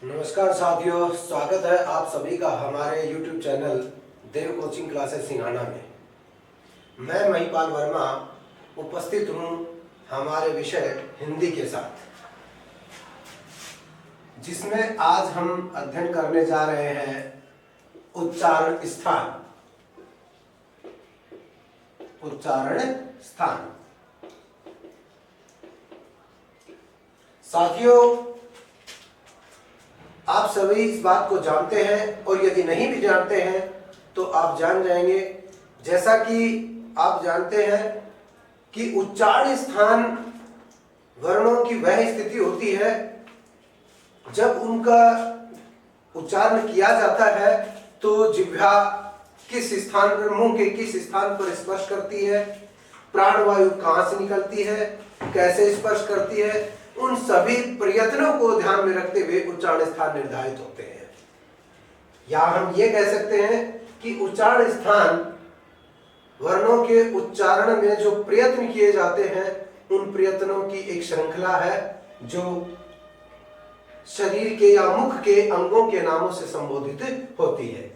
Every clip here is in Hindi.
नमस्कार साथियों, स्वागत है आप सभी का हमारे YouTube चैनल देव कोचिंग क्लासेस सिंघाना में। मैं महिपाल वर्मा उपस्थित हूँ हमारे विषय हिंदी के साथ, जिसमें आज हम अध्ययन करने जा रहे हैं उच्चारण स्थान। उच्चारण स्थान साथियों, आप सभी इस बात को जानते हैं और यदि नहीं भी जानते हैं तो आप जान जाएंगे। जैसा कि आप जानते हैं कि उच्चारण स्थान वर्णों की वह स्थिति होती है जब उनका उच्चारण किया जाता है तो जिह्वा किस स्थान पर, मुंह के किस स्थान पर स्पर्श करती है, प्राणवायु कहां से निकलती है, कैसे स्पर्श करती है, उन सभी प्रयत्नों को ध्यान में रखते हुए उच्चारण स्थान निर्धारित होते हैं। या हम ये कह सकते हैं कि उच्चारण स्थान वर्णों के उच्चारण में जो प्रयत्न किए जाते हैं उन प्रयत्नों की एक श्रृंखला है जो शरीर के या मुख के अंगों के नामों से संबोधित होती है।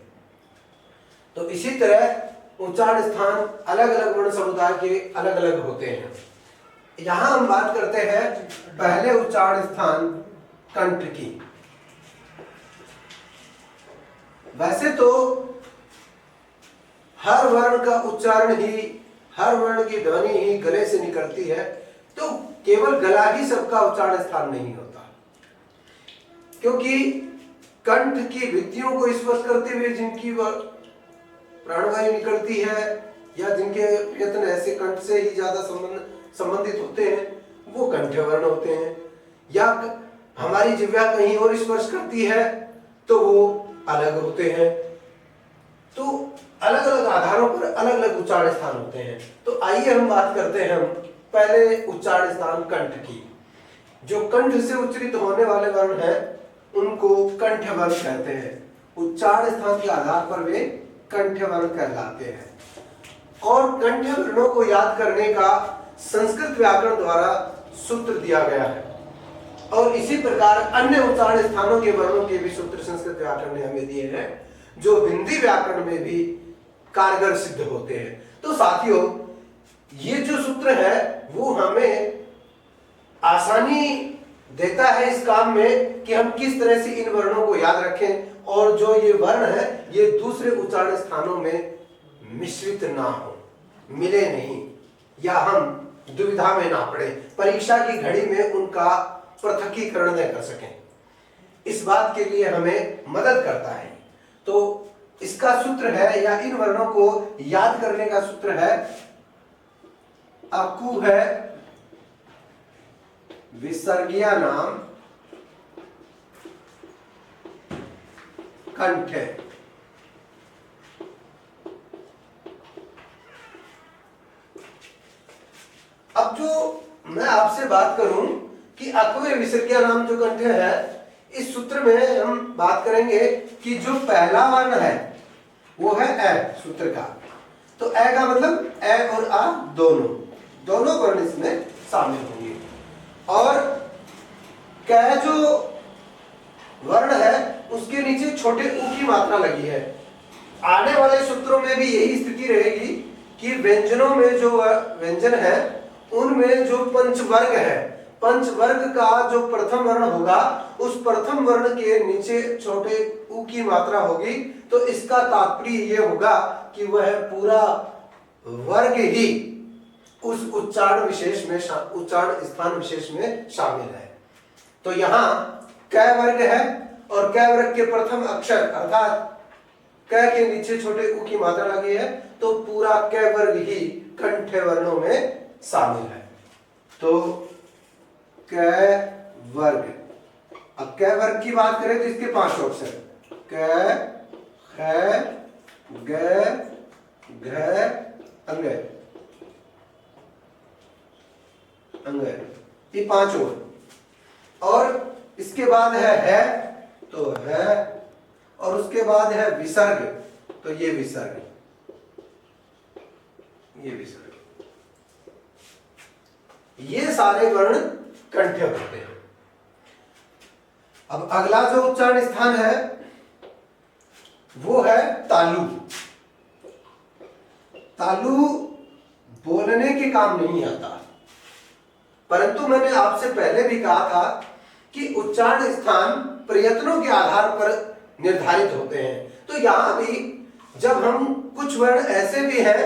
तो इसी तरह उच्चारण स्थान अलग अलग वर्ण समुदाय के अलग अलग होते हैं। यहां हम बात करते हैं पहले उच्चारण स्थान कंठ की। वैसे तो हर वर्ण का उच्चारण ही, हर वर्ण की ध्वनि ही गले से निकलती है, तो केवल गला ही सबका उच्चारण स्थान नहीं होता, क्योंकि कंठ की भित्तियों को स्पर्श करते हुए जिनकी प्राणवायु निकलती है या जिनके प्रयत्न ऐसे कंठ से ही ज्यादा संबंधित होते हैं वो कंठ वर्ण होते हैं। या हमारी जिह्वा कहीं और स्पर्श करती है तो वो अलग होते हैं। तो अलग अलग आधारों पर अलग अलग उच्चारण स्थान होते हैं। तो आइए हम बात करते हैं हम पहले उच्चारण स्थान कंठ की। जो कंठ से उच्चारित होने वाले वर्ण हैं उनको कंठ वर्ण कहते हैं। उच्चारण स्थान के आधार पर वे कंठ वर्ण कहलाते हैं। और कंठ वर्णों को याद करने का संस्कृत व्याकरण द्वारा सूत्र दिया गया है, और इसी प्रकार अन्य उच्चारण स्थानों के वर्णों के भी सूत्र संस्कृत व्याकरण ने हमें दिए हैं, जो हिंदी व्याकरण में भी कारगर सिद्ध होते हैं। तो साथियों, ये जो सूत्र है वो हमें आसानी देता है इस काम में कि हम किस तरह से इन वर्णों को याद रखें और जो ये वर्ण है ये दूसरे उच्चारण स्थानों में मिश्रित ना हो, मिले नहीं, या हम दुविधा में ना पड़े, परीक्षा की घड़ी में उनका पृथकीकरण न कर सकें। इस बात के लिए हमें मदद करता है। तो इसका सूत्र है, या इन वर्णों को याद करने का सूत्र है, अकु है विसर्गीय नाम कंठ है। अब जो मैं आपसे बात करूं कि अकवे विसर्गीय नाम जो कंठ है, इस सूत्र में हम बात करेंगे कि जो पहला वर्ण है वो है ए सूत्र का। तो ए का मतलब ए और आ दोनों वर्ण इसमें शामिल होंगे। और कै जो वर्ण है उसके नीचे छोटे ऊ की मात्रा लगी है। आने वाले सूत्रों में भी यही स्थिति रहेगी कि व्यंजनों में जो व्यंजन है उनमें जो पंचवर्ग है, पंचवर्ग का जो प्रथम वर्ण होगा उस प्रथम वर्ण के नीचे छोटे ऊ की मात्रा होगी। तो इसका तात्पर्य यह होगा कि वह पूरा वर्ग ही उस उच्चारण विशेष में, उच्चारण स्थान विशेष में शामिल है। तो यहां कै वर्ग है और कै वर्ग के प्रथम अक्षर अर्थात कै के नीचे छोटे ऊ की मात्रा लगी है, तो पूरा कै वर्ग ही कंठ वर्णों में शामिल है। तो कै वर्ग, अब कै वर्ग की बात करें तो इसके 5 अक्षर कै, ख, ग, घ, अंग, ये 5 और इसके बाद है तो है, और उसके बाद है विसर्ग, तो ये विसर्ग, ये विसर्ग, ये सारे वर्ण कंठ होते हैं। अब अगला जो उच्चारण स्थान है वो है तालु। तालु बोलने के काम नहीं आता, परंतु मैंने आपसे पहले भी कहा था कि उच्चारण स्थान प्रयत्नों के आधार पर निर्धारित होते हैं। तो यहां भी जब हम कुछ वर्ण ऐसे भी हैं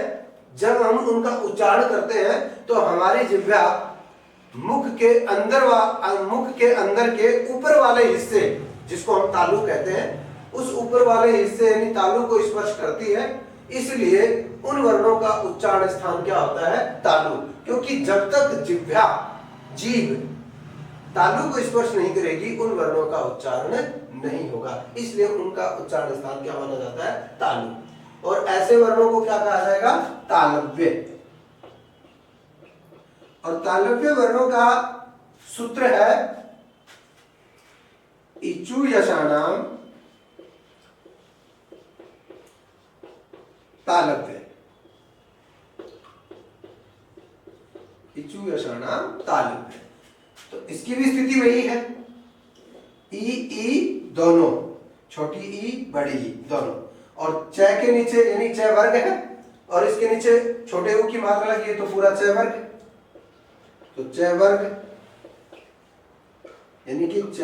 जब हम उनका उच्चारण करते हैं तो हमारी जिह्वा मुख के अंदर के ऊपर वाले हिस्से, जिसको हम तालु कहते हैं, उस ऊपर वाले हिस्से यानी तालु को स्पर्श करती है। इसलिए उन वर्णों का उच्चारण स्थान क्या होता है? तालु। क्योंकि जब तक जीभ तालु को स्पर्श नहीं करेगी उन वर्णों का उच्चारण नहीं होगा, इसलिए उनका उच्चारण स्थान क्या माना जाता है? तालु। और ऐसे वर्णों को क्या कहा जाएगा? तालव्य। और तालव्य वर्णों का सूत्र है इचु यशानाम तालव्य। इचु यशानाम तालव्य। तो इसकी भी स्थिति वही है, ई दोनों, छोटी ई बड़ी ई दोनों, और च के नीचे यानी च वर्ग है और इसके नीचे छोटे ऊ की मात्रा लगी है तो पूरा च वर्ग। तो च वर्ग यानी कि च,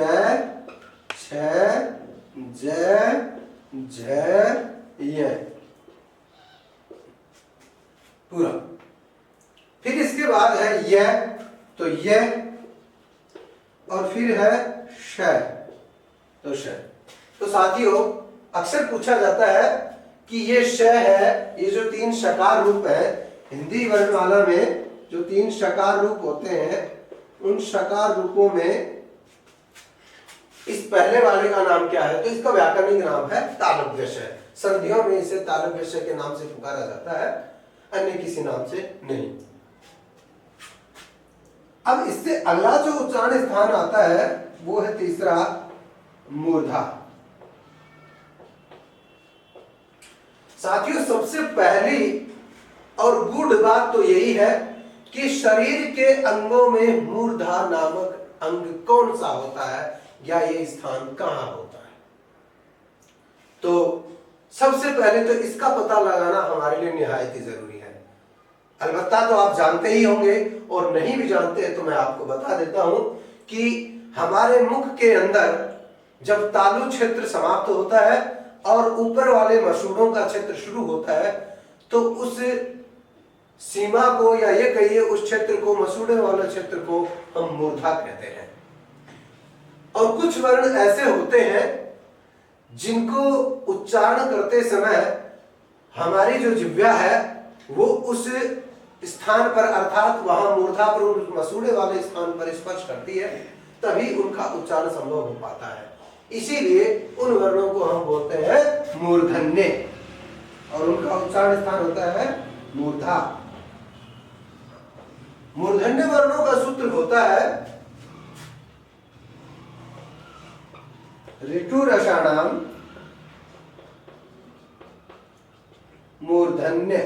छ, ज, झ, य पूरा। फिर इसके बाद है य, तो य, और फिर है श, तो श। तो साथियों अक्सर पूछा जाता है कि ये श है, ये जो 3 शकार रूप है हिंदी वर्णमाला में, जो 3 शकार रूप होते हैं उन शकार रूपों में इस पहले वाले का नाम क्या है? तो इसका व्याकरणिक नाम है तालव्य श। संधियों में इसे तालव्य श के नाम से पुकारा जाता है, अन्य किसी नाम से नहीं। अब इससे अगला जो उच्चारण स्थान आता है वो है तीसरा मूर्धा। साथियों सबसे पहली और गूढ़ बात तो यही है कि शरीर के अंगों में मूर्धा नामक अंग कौन सा होता है या ये स्थान कहां होता है। तो सबसे पहले तो इसका पता लगाना हमारे लिए निहायत ही जरूरी है। अलबत्ता तो आप जानते ही होंगे, और नहीं भी जानते हैं तो मैं आपको बता देता हूं कि हमारे मुख के अंदर जब तालु क्षेत्र समाप्त होता है और ऊपर वाले मसूड़ों का क्षेत्र शुरू होता है तो उस सीमा को या ये कहिए उस क्षेत्र को, मसूड़े वाले क्षेत्र को हम मूर्धा कहते हैं। और कुछ वर्ण ऐसे होते हैं जिनको उच्चारण करते समय हमारी जो जिह्वा है वो उस स्थान पर अर्थात वहां मूर्धा पर उस मसूड़े वाले स्थान पर स्पर्श करती है, तभी उनका उच्चारण संभव हो पाता है। इसीलिए उन वर्णों को हम बोलते हैं मूर्धन्य और उनका उच्चारण स्थान होता है मूर्धा। मूर्धन्य वर्णों का सूत्र होता है ऋतु रसाणाम मूर्धन्य।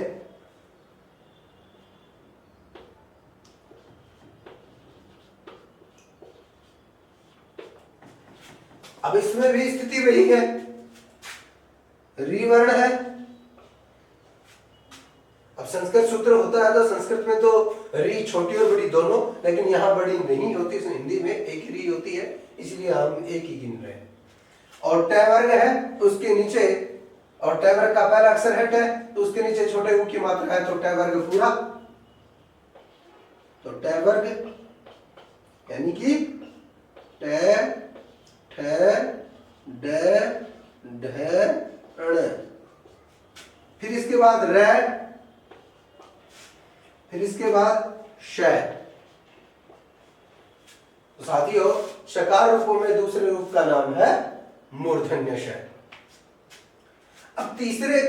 अब इसमें भी स्थिति वही है, री वर्ण है। अब संस्कृत सूत्र होता है तो संस्कृत में तो री छोटी और बड़ी दोनों, लेकिन यहां बड़ी नहीं होती, हिंदी में एक ही री होती है, इसलिए हम एक ही गिन रहे हैं। और ट वर्ग है उसके नीचे, और ट वर्ग का पहला अक्षर है ट, तो उसके नीचे छोटे ऊ की मात्रा है तो ट वर्ग पूरा। तो ट वर्ग यानी कि ट, ठ, ड, ढ, ण। फिर इसके बाद र, फिर इसके बाद श। तो साथियों शकार रूपों में दूसरे रूप का नाम है मूर्धन्य श। अब तीसरे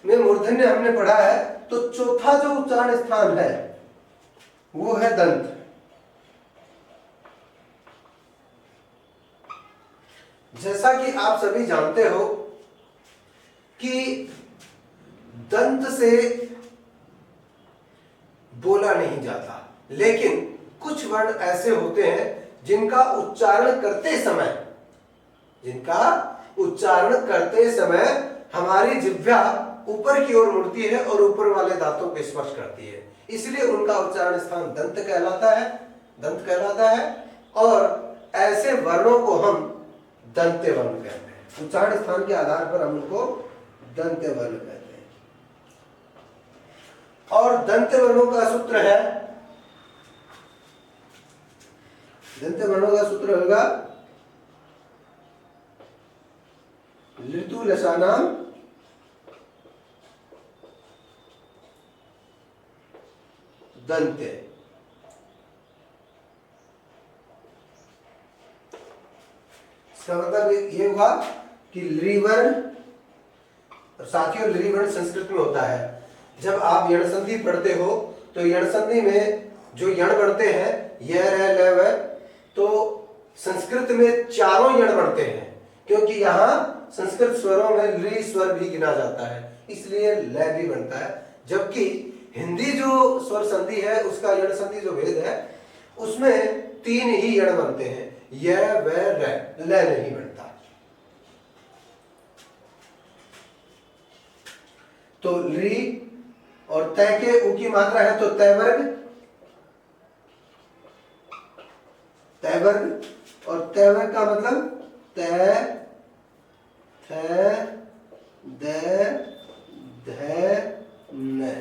में मूर्धन्य हमने पढ़ा है, तो चौथा जो उच्चारण स्थान है वो है दंत। जैसा कि आप सभी जानते हो कि दंत से बोला नहीं जाता, लेकिन कुछ वर्ण ऐसे होते हैं जिनका उच्चारण करते समय जिनका उच्चारण करते समय हमारी जिह्वा ऊपर की ओर मुड़ती है और ऊपर वाले दांतों को स्पर्श करती है, इसलिए उनका उच्चारण स्थान दंत कहलाता है। और ऐसे वर्णों को हम दंत्य वर्ण कहते हैं। उच्चारण स्थान के आधार पर हम उनको दंत्य वर्ण कहते हैं। और दंत्य वर्णों का सूत्र है, दंत्य वर्णों का सूत्र होगा ऋतु लसानाम दंत्य। इसका मतलब ये हुआ कि लृवर्ण, साथियों लृवर्ण संस्कृत में होता है। जब आप यण संधि पढ़ते हो तो यण संधि में जो यण बनते हैं य र ल व, तो संस्कृत में चारों यण बनते हैं, क्योंकि यहाँ संस्कृत स्वरों में लृ स्वर भी गिना जाता है, इसलिए ल भी बनता है। जबकि हिंदी जो स्वर संधि है उसका यण संधि जो भेद है उसमें 3 ही यण बनते हैं, य व र, ल नहीं बनता। तो लृ और तय के उ की मात्रा है तो तय वर्ग, और तय वर्ग का मतलब तय थ द ध न।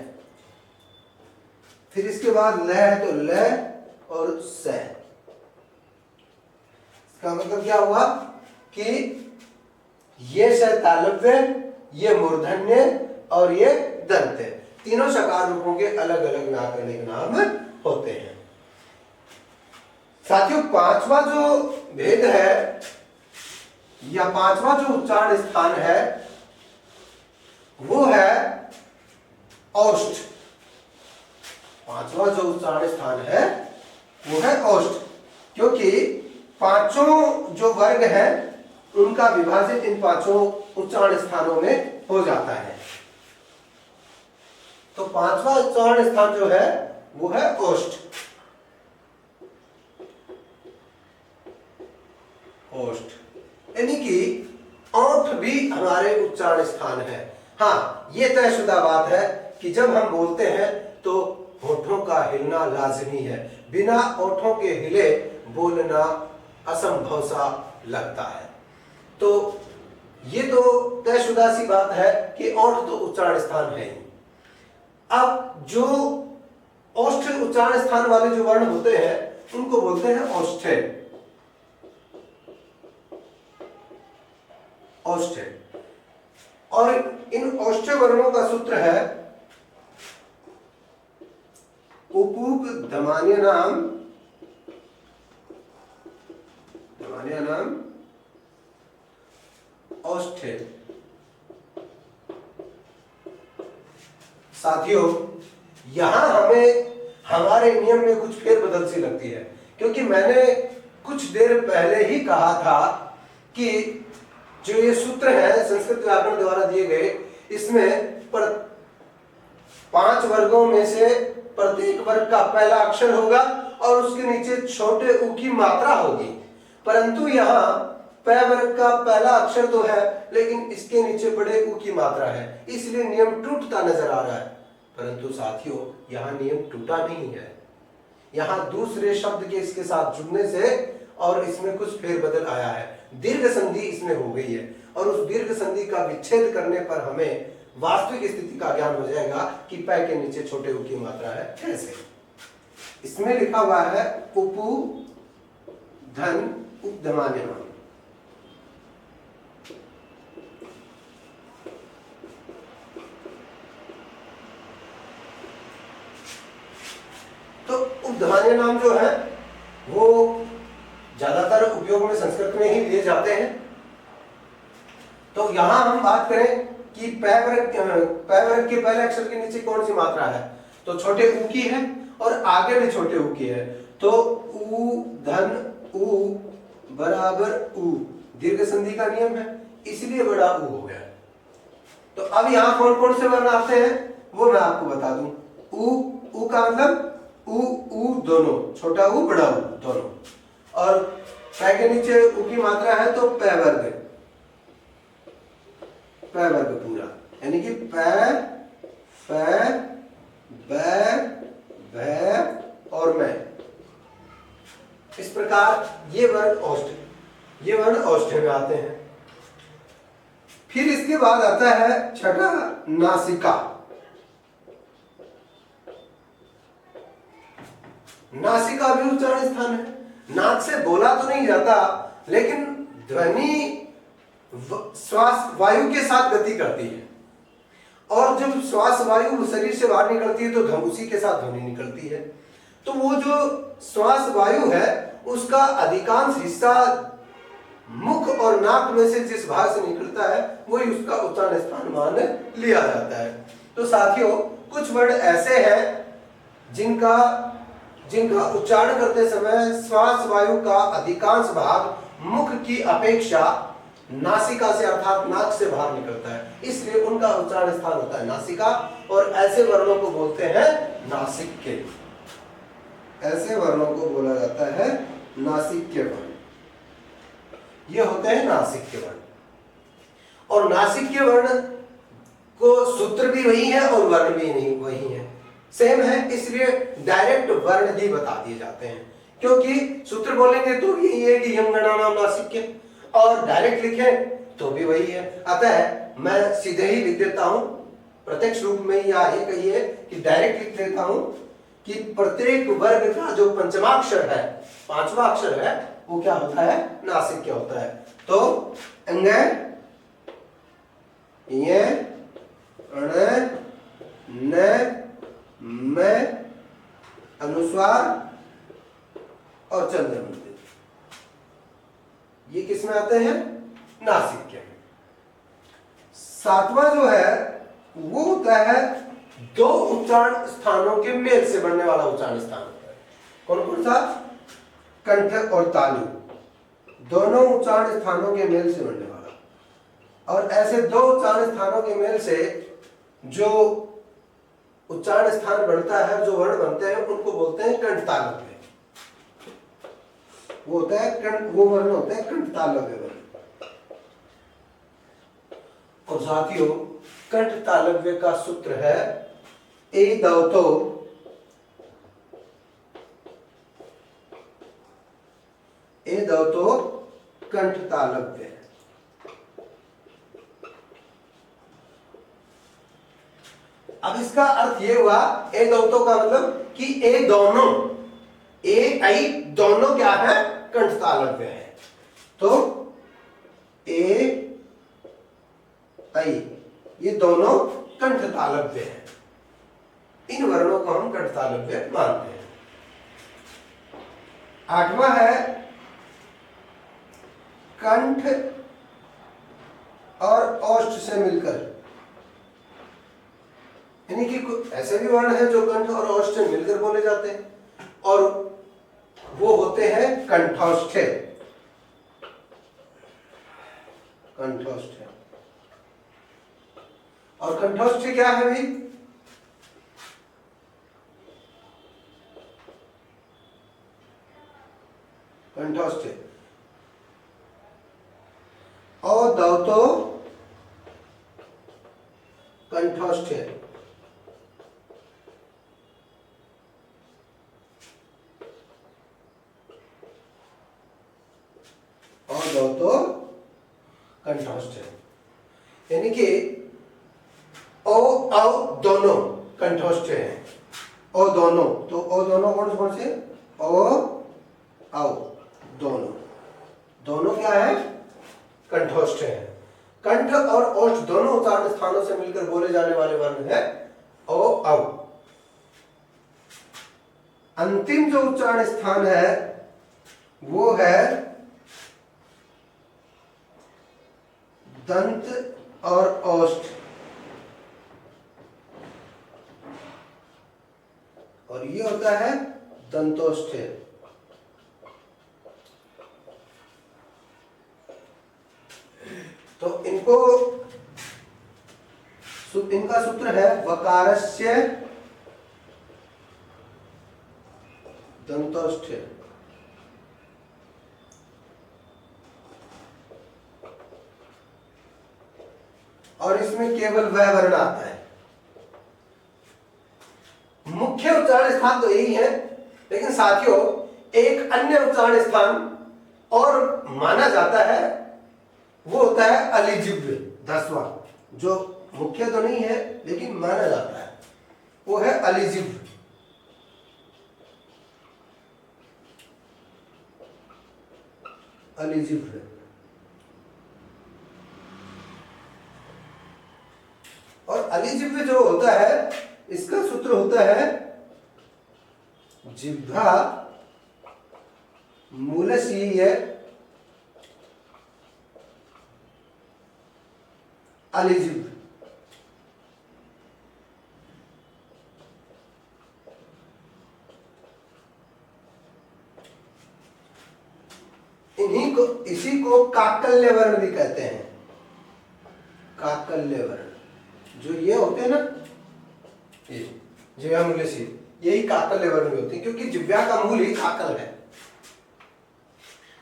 फिर इसके बाद ल है तो ल और स। इसका मतलब क्या हुआ कि ये स तालव्य, ये मूर्धन्य और ये दंत्य, तीनों शकार रूपों के अलग अलग नाकरणिक नाम होते हैं। साथियों पांचवा जो भेद है या पांचवा जो उच्चारण स्थान है वो है औष्ठ। पांचवा जो उच्चारण स्थान है वो है औष्ठ, क्योंकि पांचों जो वर्ग हैं उनका विभाजित इन पांचों उच्चारण स्थानों में हो जाता है। तो पांचवा उच्चारण स्थान जो है वो है औष्ठ। औष्ठ यानी कि ओठ भी हमारे उच्चारण स्थान है। हाँ, ये तयशुदा बात है कि जब हम बोलते हैं तो होठों का हिलना लाजमी है, बिना होठों के हिले बोलना असंभव सा लगता है। तो ये तो तयशुदा सी बात है कि ओठ तो उच्चारण स्थान है ही। अब जो औष्ठ उच्चारण स्थान वाले जो वर्ण होते हैं उनको बोलते हैं औष्ठ्य। औष्ठ्य, और इन औष्ठ्य वर्णों का सूत्र है उपूक दमान्यानाम औष्ठ्य। साथियों यहां हमें हमारे नियम में कुछ फेरबदल सी लगती है, क्योंकि मैंने कुछ देर पहले ही कहा था कि जो ये सूत्र है संस्कृत व्याकरण द्वारा दिए गए, इसमें 5 वर्गों में से प्रत्येक वर्ग का पहला अक्षर होगा और उसके नीचे छोटे उ की मात्रा होगी। परंतु यहाँ प वर्ग का पहला अक्षर तो है लेकिन इसके नीचे बड़े उ की मात्रा है, इसलिए नियम टूटता नजर आ रहा है। परंतु साथियों यहाँ नियम टूटा नहीं है, यहाँ दूसरे शब्द के इसके साथ जुड़ने से और इसमें कुछ फेरबदल आया है, दीर्घ संधि इसमें हो गई है, और उस दीर्घ संधि का विच्छेद करने पर हमें वास्तविक स्थिति का ज्ञान हो जाएगा कि पै के नीचे छोटे उ की मात्रा है कैसे। इसमें लिखा हुआ है उपु धन उपधमान्यनाम। तो उपधमान्यनाम जो है वो ज्यादातर उपयोग में संस्कृत में ही लिए जाते हैं। तो यहां हम बात करें कि पै वर्ग के पहले अक्षर के नीचे कौन सी मात्रा है, तो छोटे उ की है और आगे भी छोटे उ की है। तो उ धन उ बराबर उ, दीर्घ संधि का नियम है, इसलिए बड़ा उ हो गया। तो अब यहाँ कौन कौन से वर्ण आते हैं वो मैं आपको बता दूं। उ का मतलब उ दोनों, छोटा उ बड़ा उ दोनों, और पै के नीचे उ की मात्रा है तो पै वर्ग पूरा, यानी कि पै पै बै भै और मैं। इस प्रकार ये वर्ण औष्ठ्य में आते हैं। फिर इसके बाद आता है छठा नासिका। नासिका भी उच्चारण स्थान है। नाक से बोला तो नहीं जाता, लेकिन ध्वनि श्वास वायु के साथ गति करती है, और जब श्वास वायु शरीर से बाहर निकलती है तो उसी के साथ ध्वनि निकलती है। तो वो जो श्वास वायु है उसका अधिकांश हिस्सा मुख और नाक में से जिस भाग से निकलता है वही उसका उच्चारण स्थान मान लिया जाता है। तो साथियों, कुछ वर्ण ऐसे हैं जिनका उच्चारण करते समय श्वास वायु का अधिकांश भाग मुख की अपेक्षा नासिका से अर्थात नाक से बाहर निकलता है, इसलिए उनका उच्चारण स्थान होता है नासिका। और ऐसे वर्णों को बोलते हैं नासिक्य। ऐसे वर्णों को बोला जाता है नासिक्य वर्ण। ये होते हैं नासिक्य वर्ण। और नासिक्य वर्ण को सूत्र भी वही है और वर्ण भी नहीं वही है, सेम है, इसलिए डायरेक्ट वर्ण ही बता दिए जाते हैं। क्योंकि सूत्र बोलेंगे तो भी ये कि यम गणानाम नासिक्य, और डायरेक्ट लिखें तो भी वही है। अतः मैं सीधे ही लिख देता हूं प्रत्यक्ष रूप में, या ये कहिए कि डायरेक्ट लिख देता हूं कि प्रत्येक वर्ग का जो पंचमाक्षर है, पांचवा अक्षर है, वो क्या होता है? नासिक्य होता है। तो अंग, ये, अण, न, में, अनुस्वार और चंद्रमंदिर, ये किस में आते हैं? नासिक्य में। सातवां जो है वो होता है दो उच्चारण स्थानों के मेल से बनने वाला उच्चारण स्थान होता है। कौन कौन सा? कंठ और तालु, दोनों उच्चारण स्थानों के मेल से बनने वाला। और ऐसे दो उच्चारण स्थानों के मेल से जो उच्चारण स्थान बनता है, जो वर्ण बनते हैं, उनको बोलते हैं कंठ तालव्य। वो होता है वो वर्ण होते हैं कंठ तालव्य वर्ण। और साथियों, कंठ तालव्य का सूत्र है ए दवतो कंठ तालव्य। अब इसका अर्थ ये हुआ, ए दवतो का मतलब कि ए दोनों, ए आई दोनों क्या है? कंठ तालव्य है। तो ए आई ये दोनों कंठ तालव्य है। इन वर्णों को हम कंठ तालव्य मानते हैं। आठवां है कंठ और ओष्ठ से मिलकर, यानी कि ऐसे भी वर्ण हैं जो कंठ और ओष्ठ से मिलकर बोले जाते हैं, और वो होते हैं कंठोष्ठ। कंठोष्ठ और कंठोष्ठ क्या है भाई? कंठोष्ठ अदौतो कंठोष्ठ। अदौतो कंठोष्ठ, यानी कि ओ औ दोनों कंठोष्ठ हैं। ओ दोनों, तो ओ दोनों कौन से? ओ औ दोनों क्या है? कंठोष्ठ है। कंठ और ओष्ठ दोनों उच्चारण स्थानों से मिलकर बोले जाने वाले वर्ण है ओ औ। अंतिम जो उच्चारण स्थान है वो है दंत और ओष्ठ, और ये होता है दंतोष्ठ। तो इनका सूत्र है वकारस्य दंतोष्ठ। और इसमें केवल वह वर्ण आता है। मुख्य उच्चारण स्थान तो यही है, लेकिन साथियों एक अन्य उच्चारण स्थान और माना जाता है, वो होता है अलिजिह्व 10वां, जो मुख्य तो नहीं है लेकिन माना जाता है, वो है अलिजिह्व। अलिजिह्व और अलिजिह्व जो होता है, इसका सूत्र होता है जिह्वा मूलशीय अलिजिह्व। इसी को काकल्य वर्ण भी कहते हैं। काकल्य वर्ण जो ये होते हैं ना, ये जिह्वा मूलशीय, यही काकल्य वर्ण भी होते हैं, क्योंकि जिह्वा का मूल ही काकल है।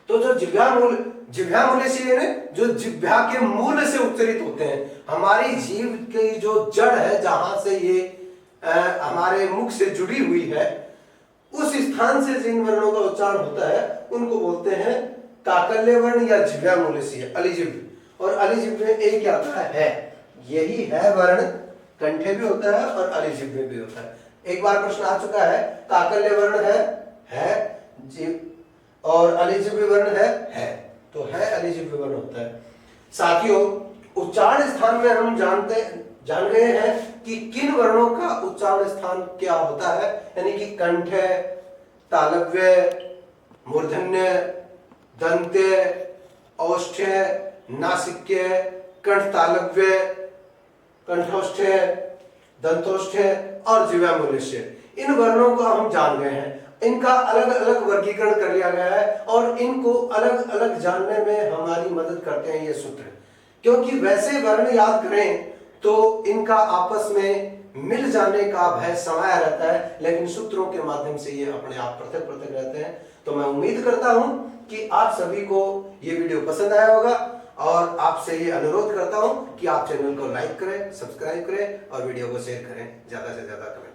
तो जो जिह्वा मूलशीय ने जो जिह्वा के मूल से उच्चरित होते हैं, हमारी जीव की जो जड़ है, जहां से ये हमारे मुख से जुड़ी हुई है, उस स्थान से जिन वर्णों का उच्चारण होता है उनको बोलते हैं काकल्य वर्ण या जिह्वा मूलशीय, अलिजिह्व। और अलिजिह्व में एक क्या आता है, यही है वर्ण, कंठे भी होता है और अलिजिह्व भी होता है। एक बार प्रश्न आ चुका है, काकल्य वर्ण है जीव और अलिजिह्व वर्ण है, तो है अलिजिह्व वर्ण होता है। साथियों उच्चारण स्थान में हम जान गए हैं कि किन वर्णों का उच्चारण स्थान क्या होता है, यानी कि कंठ, तालव्य, मूर्धन्य, दंत्य, औष्ठ्य, नासिक्य, कंठ तालव्य, कंठौष्ठ्य, दंतौष्ठ्य और जिह्वा मूलशीय, इन वर्णों को हम जान गए हैं। इनका अलग अलग वर्गीकरण कर लिया गया है और इनको अलग अलग जानने में हमारी मदद करते हैं ये सूत्र, क्योंकि वैसे वर्ण याद करें तो इनका आपस में मिल जाने का भय समाया रहता है, लेकिन सूत्रों के माध्यम से ये अपने आप पृथक पृथक रहते हैं। तो मैं उम्मीद करता हूं कि आप सभी को ये वीडियो पसंद आया होगा और आपसे ये अनुरोध करता हूं कि आप चैनल को लाइक करें, सब्सक्राइब करें और वीडियो को शेयर करें, ज्यादा से ज्यादा करें।